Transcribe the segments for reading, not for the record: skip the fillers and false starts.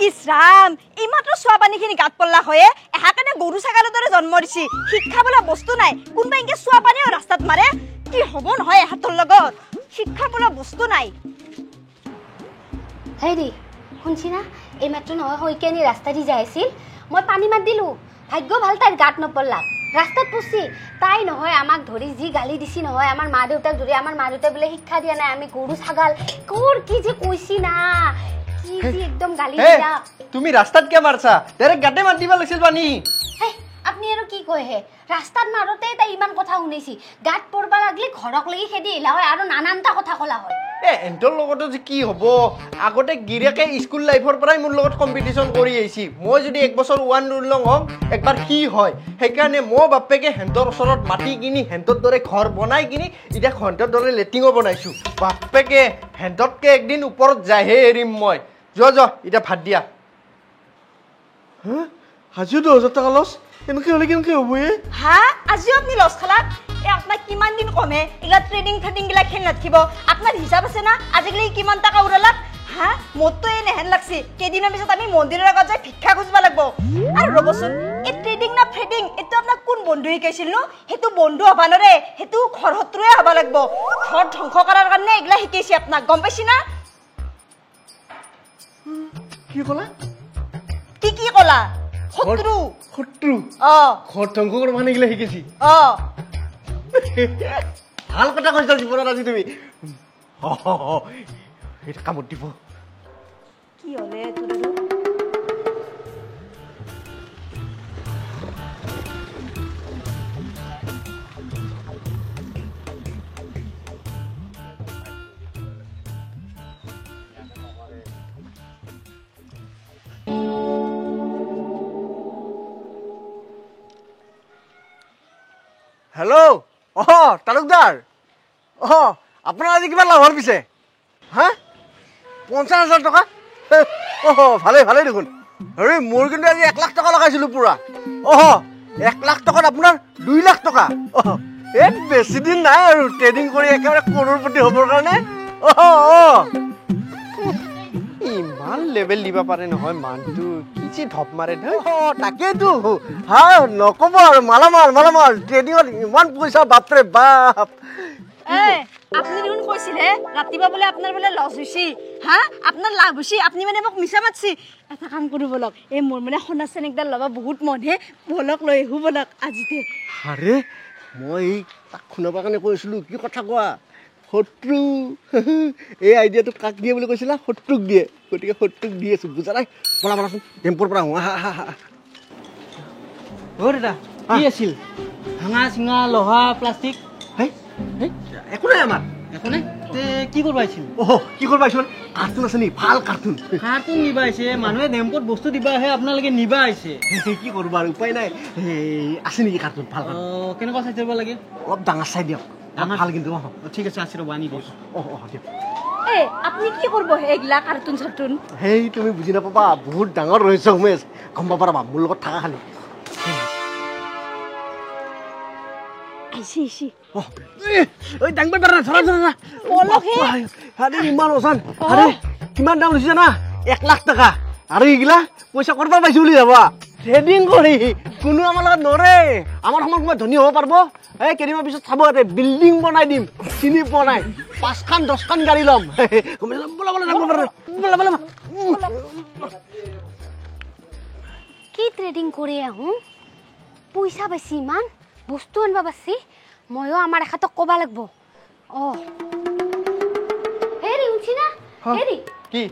ইছৰাম ইমাত্ৰ চোৱা পানীখিনি গাত পল্লা হয়ে এহাকানে গৰু ছাগালৰ দৰে জন্ম দিছি শিক্ষা বোলা বস্তু নাই কোনবা ইনকে চোৱা পানীও ৰাস্তাত মাৰে কি হ'ব নহয় এহাতৰ লগত শিক্ষা বোলা বস্তু নাই হেৰি শুনছিনা এই মাত্ৰ নহয় হৈকেনি ৰাস্তা দি যাই আছিল মই পানী মাত দিলো ভাগ্য ভাল তাইৰ গাত নপল্লা ৰাস্তাত পছি তাই নহয় আমাক ধৰি যি গালি দিছি নহয় আমাৰ মা দেউতাক ধৰি আমাৰ মা দেউতাই বোলে শিক্ষা দিয়া নাই আমি গৰু ছাগাল কোৰ কি যে কৈছি না কি যে একদম গালি দিয়া তুমি ৰাস্তাত কে মাৰছা ডাইৰেক্ট গাতে মাৰ দিবা লাগিছিল পানী আপনি আৰু কি কয় হে ৰাস্তাত মাৰতে তাই ইমান কথা শুনিছি গাত পৰবা লাগলি ঘৰক লাগি খেদি ইলা হয় আৰু নানানটা কথা কলা হয় এন্তৰ লগতো যে কি হ'ব আগতে গিৰেকে স্কুল লাইফৰ পৰাই মোৰ লগত কম্পিটিশন কৰি আহিছি মই যদি এক বছৰ ওৱান ৰুলং হম একবাৰ কি হয় সেইকাৰণে মই বাপেকে হেন্তৰ ওচৰত মাটি কিনি হেন্তৰ দৰে ঘৰ বনাই কিনি এতিয়া হেন্তৰ দৰে লেটিঙো বনাইছো বাপেকে হেন্ততকে একদিন ওপৰত যায়হে এৰিম মই যোৱা এতিয়া ভাত দিয়া আজিও 2000 টাকা লছ এনেকে হলে কেনেকে হ'ব হা আজিও আপনি লছ খালা আপনার কিমান দিন কমে এগুলা ট্রেডিং গিলা খেল নাথিব আপনার হিসাব আছে না আজিকালি কিমান টাকা উড়ালাক হা মোরতো এই নেহেন লাগছি কেদিনৰ পিছত আমি মন্দিৰৰ আগত যাই ভিক্ষা খুঁজবা লাগব আৰু ৰবচোন এই ট্ৰেডিং না ফ্ৰেডিং এটো আপনাৰ কোন বন্ধু শিকাইছিল নো হেতু বন্ধু হবা নৰে হেতু ঘৰ শত্ৰুৱে হবা লাগব ঘৰ ধ্বংস কৰাৰ কাৰণে এগুলা শিকাইছি আপনাক গম পাইছি না কি কলা কি কলা শত্ৰু ঘৰ ধ্বংস কৰা মানে এগুলা শিকাইছি ভাল কথা কৈছা জীৱনত আজি তুমি এটা কামত দিব কি হলে তোৰ হেল্ল' তালুকদাৰ আপোনাৰ আজি কিমান লাভ হ'ল পিছে হা 50,000 টকা ভালেই দেখোন হেৰি মোৰ কিন্তু আজি 1 লাখ টকা লগাইছিলো পুৰা 1 লাখ টকাত আপোনাৰ 2 লাখ টকা বেছি দিন নাই আৰু ট্ৰেডিং কৰি একেবাৰে কৰোৰপতি হ'বৰ কাৰণে ইমান লেভেল দিব পাৰে নহয় মানুহটো কি যে ধপ মাৰে তাকেইতো নক'ব আৰু মালামাল ট্ৰেডিঙত ইমান পইচা বাপৰে বাপ আপনি দেখোন কৈছিলে ৰাতিপুৱা বোলে আপোনাৰ বোলে লছ হৈছে হা আপোনাৰ লাভ হৈছে আপুনি মানে মোক মিছা মাতছি এটা কাম কৰিব লক এই মোৰ মানে সোণা চেন একডাল ল'বা বহুত মনে বলক লৈ আহিব বলক আজিতে আৰে মই তাক শুনাবৰ কাৰণে কৈছিলো কি কথা কোৱা শত্ৰু এই আইডিয়াটো কাক দিয়ে বুলি কৈছিলা শত্ৰুক দিয়ে গতিকে শত্ৰুক দি আছো বুজা নাই বলাচোন টেম্পৰ পৰা দাদা কি আছিল ভাঙা চিঙা লোহা প্লাষ্টিক একো নাই আমাৰ একো নাই কি কৰিব আহিছিল কি কৰিব আহিছিল কাৰ্টুন আছে নি ভাল কাৰ্টুন নিবা আহিছে মানুহে ডেম্পত বস্তু দিবা আহে আপোনালোকে নিবা আহিছে কি কৰিব আৰু উপায় নাই আছে নেকি কাৰ্টুন ভাল কেনেকুৱা চাই দিব লাগে অলপ ডাঙৰ চাই দিয়ক ভাল কিন্তু ঠিক আছে আছে ৰ'ব আনি দিয়ক দিয়ক আপনি কি কৰিব এইগিলা কাৰ্টুন চাৰ্টুন সেই তুমি বুজি নাপাবা বহুত ডাঙৰ ৰহস্য সোমাই আছে গম পাবা ৰ'বা মোৰ লগত থাকা খালি কিমান দাম লৈছে জানা 1 লাখ টকা আৰু এইগিলা পইচা কৰবা পাইছো বুলি যাবা ট্ৰেডিং কৰি কোনো আমাৰ লগত নৰে আমাৰ সময়ত মই ধনী হ'ব পাৰিব কেইদিনমান পিছত চাব বিল্ডিং বনাই দিম চিনি পোৱা নাই 5খান 10খান গাড়ী ল'ম কি ট্ৰেডিং কৰি আহো পইচা বেছি ইমান বস্তু আনবা পাছি ময়ো আমাৰ এখাতক ক'বা লাগব হেৰি উঠি না হেৰি কি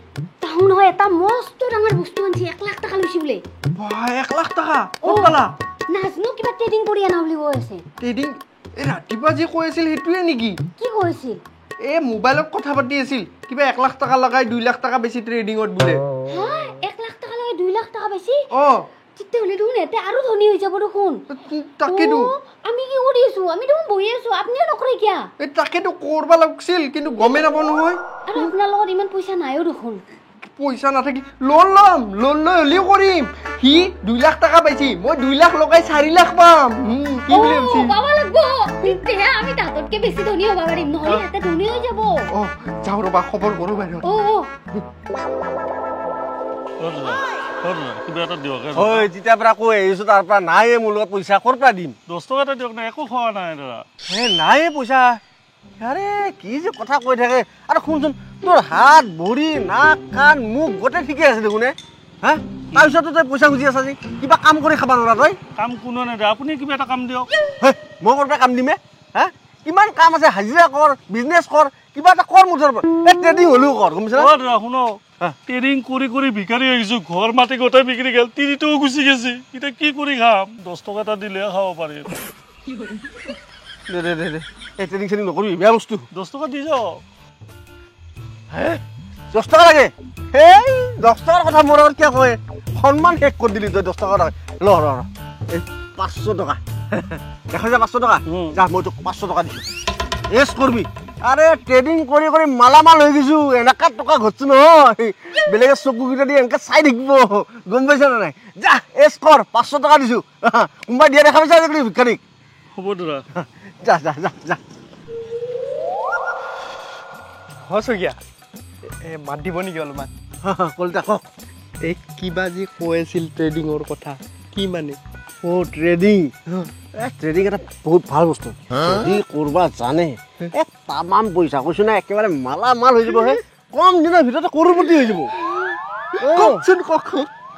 তাহু নহয় এটা মস্ত ডাঙৰ বস্তু আনছি 1 লাখ টকা লৈছি বোলে 1 লাখ টকা ক'ত পালা নাজনো কিবা ট্ৰেডিং কৰি আনা বুলি কৈ আছে ট্ৰেডিং ৰাতিপুৱা যি কৈ আছিল সেইটোৱে নেকি কি কৈছিল মোবাইলত কথা পাতি আছিল কিবা 1 লাখ টকা লগাই 2 লাখ টকা বেছি ট্ৰেডিঙত বোলে 1 লাখ টকা লগাই 2 লাখ টকা বেছি তেতিয়াহ'লে দেখোন এতে আৰু ধনী হৈ যাব দেখোন তাকেতো আমি কি কৰি আছো আমি দেখোন বহি আছো আপুনিও নকৰে কিয়া তাকেতো কৰবা লাগছিল কিন্তু গমে নাপাওঁ নহয় আৰু আপোনাৰ লগত ইমান পইচা নাইও দেখোন পইচা নাথাকি লোন লৈ হলেও কৰিম সি 2 লাখ টকা পাইছি মই 2 লাখ লগাই 4 লাখ পাম কি বুলি ভাবছি বাবা লাগবো তেহে আমি তাতকে বেছি ধনী হবা পাৰিম নহলে হাতে ধনী হৈ যাব যাও ৰবা খবৰ কৰো বাইদেউ কিবা এটা দিয়ক ঐ যেতিয়া পৰা কৈ আহিছো তাৰ পৰা নাই মোৰ লগত পইচা ক'ৰ পৰা দিম 10 টকা এটা দিয়ক না একো খোৱা নাই দাদা হে নাই পইচা আৰে কি যে কথা কৈ থাকে আৰু শুনচোন তোৰ হাত ভৰি নাক কাণ মুখ গোটেই ঠিকে আছে দেখোন হা তাৰপিছতো তই পইচা খুজি আছা যে কিবা কাম কৰি খাব নোৱাৰা তই কাম কোনো নাই দাদা আপুনি কিবা এটা কাম দিয়ক মই ক'ৰ পৰা কাম দিমে হা কিমান কাম আছে হাজিৰা কৰ বিজনেছ কৰ কিবা এটা কৰ মুঠৰ এই ট্ৰেডিং হ'লেও কৰ গম পাইছা দাদা শুনো ট্ৰেডিং কৰি ভিকাৰী আহিছো ঘৰ মাটি গোটেই বিক্ৰী গেল 30 টকা গুচি গেছে এতিয়া কি কৰি খাম 10 টকা এটা দিলে খাব পাৰিম দে এই ট্ৰেডিং চেডিং নকৰিবি বেয়া বস্তু 10 টকা দি যাওক হে 10 টকা লাগে হেই 10 টকাৰ কথা মোৰ আগত কিয় কয় সন্মান শেষ কৰি দিলি তই 10 টকা ল এই 500 টকা দেখা যায় 500 টকা যা মই তোক 500 টকা দিছোঁ এছ কৰবি আৰে ট্ৰেডিং কৰি মালামাল হৈ গৈছো এনেকা টকা ঘটছো নহয় বেলেগে চকুকেইটা দি এনেকে চাই থাকিব গম পাইছা নে নাই যা এছ কৰ 500 টকা দিছোঁ কোনোবাই দিয়া দেখা পাইছা আজিকালি ভিক্ষাৰীক হ'ব দাদা যা যা যা যা হচগীয়া মাত দিব নেকি অলপমান কলিতা কওক এই কিবা যি কৈ আছিল ট্ৰেডিঙৰ কথা কি মানে ট্ৰেডিং ট্ৰেডিং এটা বহুত ভাল বস্তু যদি কৰবা জানে তামাম পইচা কৈছো না একেবাৰে মালামাল হৈ যাব হে কম দিনৰ ভিতৰতে কৰোৰপতি হৈ যাব কওকচোন কওক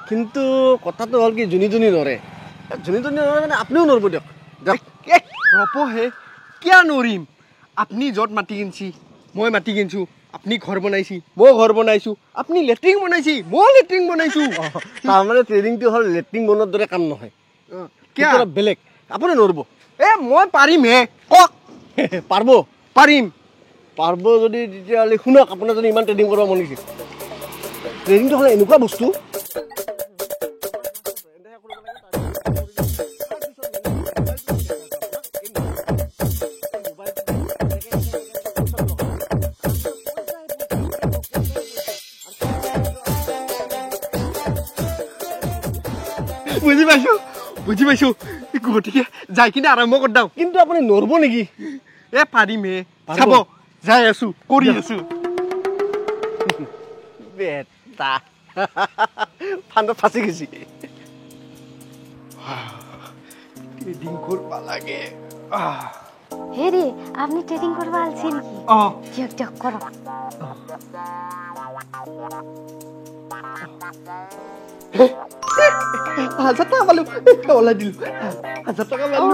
কিন্তু কথাটো হ'ল কি যোনী নৰে মানে আপুনিও নৰব দিয়ক ৰপহে কিয় নৰিম আপুনি য'ত মাটি কিনছি মই মাটি কিনছো আপুনি ঘৰ বনাইছি মই ঘৰ বনাইছো আপুনি লেট্ৰিন বনাইছি মই লেট্ৰিন বনাইছো তাৰমানে ট্ৰেডিংটো হ'ল লেট্ৰিন বনোৱাৰ দৰে কাম নহয় কিয় বেলেগ আপুনি নৰব মই পাৰিম হে কওক পাৰিম যদি তেতিয়াহ'লে শুনক আপোনাৰ যদি ইমান ট্ৰেডিং কৰিব মন গৈছে ট্ৰেডিংটো হ'লে এনেকুৱা বস্তু বুজি পাইছো গতিকে যাই কিনে আৰম্ভ কৰি দিওঁ কিন্তু আপুনি নৰব নেকি পাৰিম হে চাব যাই আছো কৰি আছো বেটা ফাণ্ডত ফাঁচি গৈছি ট্ৰেডিং কৰিব লাগে হেৰি আপনি ট্রেডিং করবা আলছি নাকি দিয়ক দিয়ক করো 1000 টাকা পালো ওলাই দিলো 1000 টাকা পালো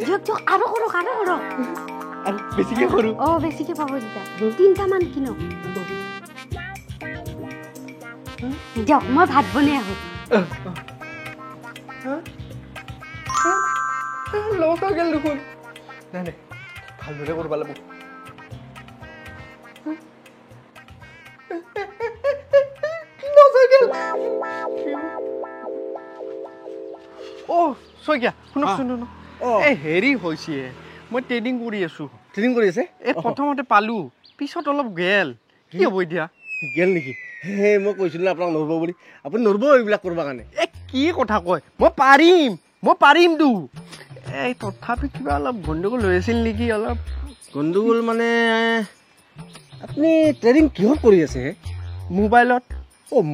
দিয়ক দিয়ক আরো করো আৰু বেছিকে কৰো বেছিকে পাব দিতা 3টা মান কিনো দিয়ক মই ভাত বনাই আহো লছ হৈ গেল দেখোন নাই ভালদৰে কৰিব লাগিব শইকীয়া শুনকচোন হেৰি হৈছে মই ট্ৰেডিং কৰি আছো ট্ৰেডিং কৰি আছে প্ৰথমতে পালো পিছত অলপ গেল কি হ'ব এতিয়া গেল নেকি হে মই কৈছিলো আপোনাক নৰব বুলি আপুনি নৰব এইবিলাক কৰিব কাৰণে কি কথা কয় মই পাৰিমতো তথাপি কিবা অলপ গণ্ডগোল হৈ আছিল নেকি অলপ গণ্ডগোল মানে আপুনি ট্ৰেডিং কিহত কৰি আছে মোবাইলত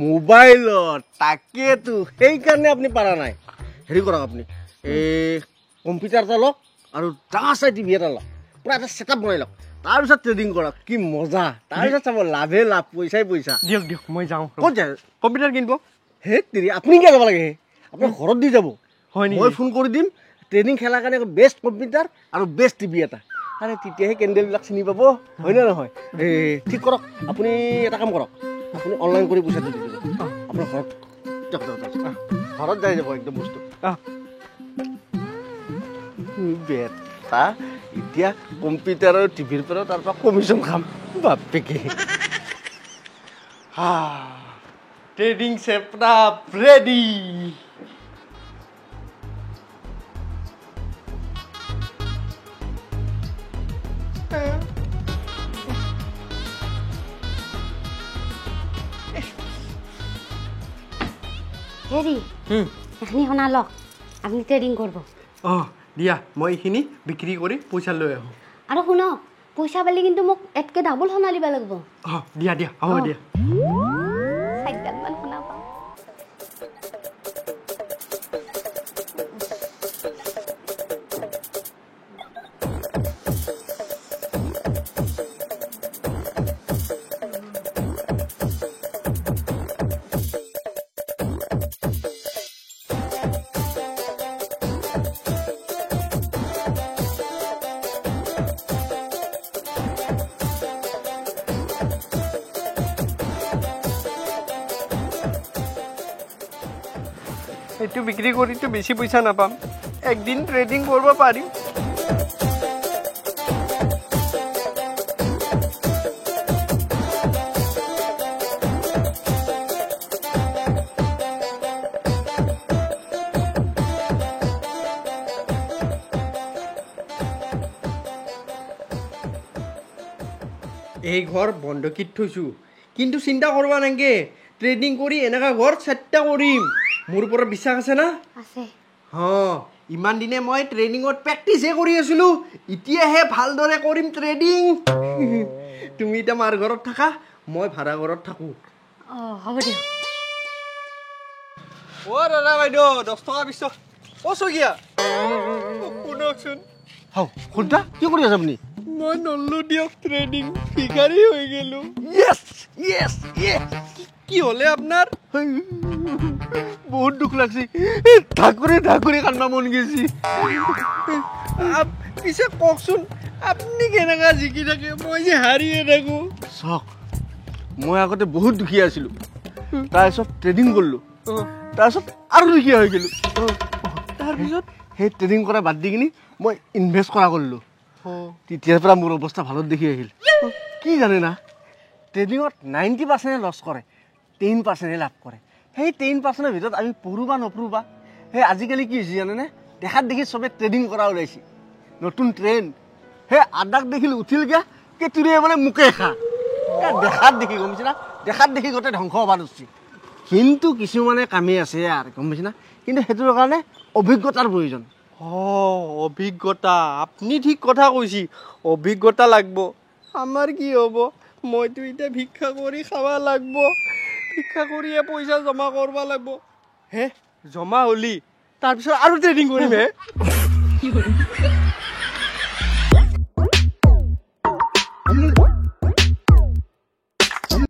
মোবাইলত তাকেতো সেইকাৰণে আপুনি পাৰা নাই হেৰি কৰক আপুনি কম্পিউটাৰ এটা লওক আৰু ডাঙৰ চাই টিভি এটা লওক পুৰা এটা ছেটআপ বনাই লওক তাৰপিছত ট্ৰেডিং কৰক কি মজা তাৰপিছত চাব লাভে লাভ পইচাই পইচা দিয়ক মই যাওঁ ক'ত যায় কম্পিউটাৰ কিনিব হে তিৰি আপুনি কিয় যাব লাগে আপোনাৰ ঘৰত দি যাব হয় নেকি মই ফোন কৰি দিম ট্ৰেডিং খেলাৰ কাৰণে বেষ্ট কম্পিউটাৰ আৰু বেষ্ট টিভি এটা আৰে তেতিয়াহে কেণ্ডেলবিলাক চিনি পাব হয় নে নহয় ঠিক কৰক আপুনি এটা কাম কৰক আপুনি অনলাইন কৰি পইচা দি দিব আপোনাৰ ঘৰত ঘৰত যাই যাব একদম বস্তু বেটা এতিয়া কম্পিউটাৰ আৰু টিভিৰ পৰা তাৰ পৰা কমিশ্যন খাম বাপেকে ট্ৰেডিং সেটআপ ৰেডি হেৰি এখনি শুনা লওক আপনি ট্ৰেডিং কৰব দিয়া মই এইখিনি বিক্ৰী কৰি পইচা লৈ আহোঁ আৰু শুনো পইচা পালে কিন্তু মোক এতকে ডাবল সোণা দিব লাগিব দিয়া হ'ব দিয়া এইটো বিক্ৰী কৰিতো বেছি পইচা নাপাম একদিন ট্ৰেডিং কৰিব পাৰিম এই ঘৰ বন্ধকীত থৈছোঁ কিন্তু চিন্তা কৰিব নালাগে ট্ৰেডিং কৰি এনেকা ঘৰ চেষ্টা কৰিম মোৰ ওপৰত বিশ্বাস আছে না আছে ইমান দিনে মই ট্ৰেডিঙত প্ৰেক্টিচহে কৰি আছিলোঁ এতিয়াহে ভালদৰে কৰিম ট্ৰেডিং তুমি এতিয়া মাৰ ঘৰত থাকা মই ভাড়া ঘৰত থাকোঁ হ'ব দিয়ক অ' দাদা বাইদেউ 10 টকা 20 টকা অ' চকীয়া শুনকচোন শুনতা কি কৰি আছে আপুনি মই নল্লো দিয়ক ট্ৰেডিং ভিখাৰী হৈ গেলোঁ কি হ'লে আপোনাৰ বহুত দুখ লাগছে ঠাকুৰে কান্দা মন গৈছে পিছে কওকচোন আপুনি কেনেকা জিকি থাকে মই যে হাৰিয়ে থাকোঁ চাওক মই আগতে বহুত দুখীয়া আছিলোঁ তাৰপিছত ট্ৰেডিং কৰিলোঁ তাৰপিছত আৰু দুখীয়া হৈ গ'লোঁ তাৰপিছত সেই ট্ৰেডিং কৰা বাদ দি কিনি মই ইনভেষ্ট কৰা কৰিলোঁ তেতিয়াৰ পৰা মোৰ অৱস্থা ভালত দেখি আহিল কি জানে না ট্ৰেডিঙত 90% লছ কৰে 10% লাভ কৰে সেই 10%ৰ ভিতৰত আমি পঢ়ো বা নপঢ়ো বা সেই আজিকালি কি হৈছে জানেনে দেখাত দেখি চবে ট্ৰেডিং কৰা ওলাইছে নতুন ট্ৰেণ্ড সেই আদাক দেখিলে উঠিলগৈ কেতুৰিয়ে মানে মোকে খা দেখাত দেখি গম পাইছে না দেখাত দেখি গোটেই ধ্বংস হ'ব ধৰিছে কিন্তু কিছুমানে কামেই আছে আৰু গম পাইছে না কিন্তু সেইটোৰ কাৰণে অভিজ্ঞতাৰ প্ৰয়োজন অভিজ্ঞতা আপুনি ঠিক কথা কৈছে অভিজ্ঞতা লাগব আমাৰ কি হ'ব মইতো এতিয়া ভিক্ষা কৰি খাব লাগব ভিক্ষা কৰিয়ে পইচা জমা কৰিব লাগব হে জমা হ'লি তাৰপিছত আৰু ট্ৰেডিং কৰিম হে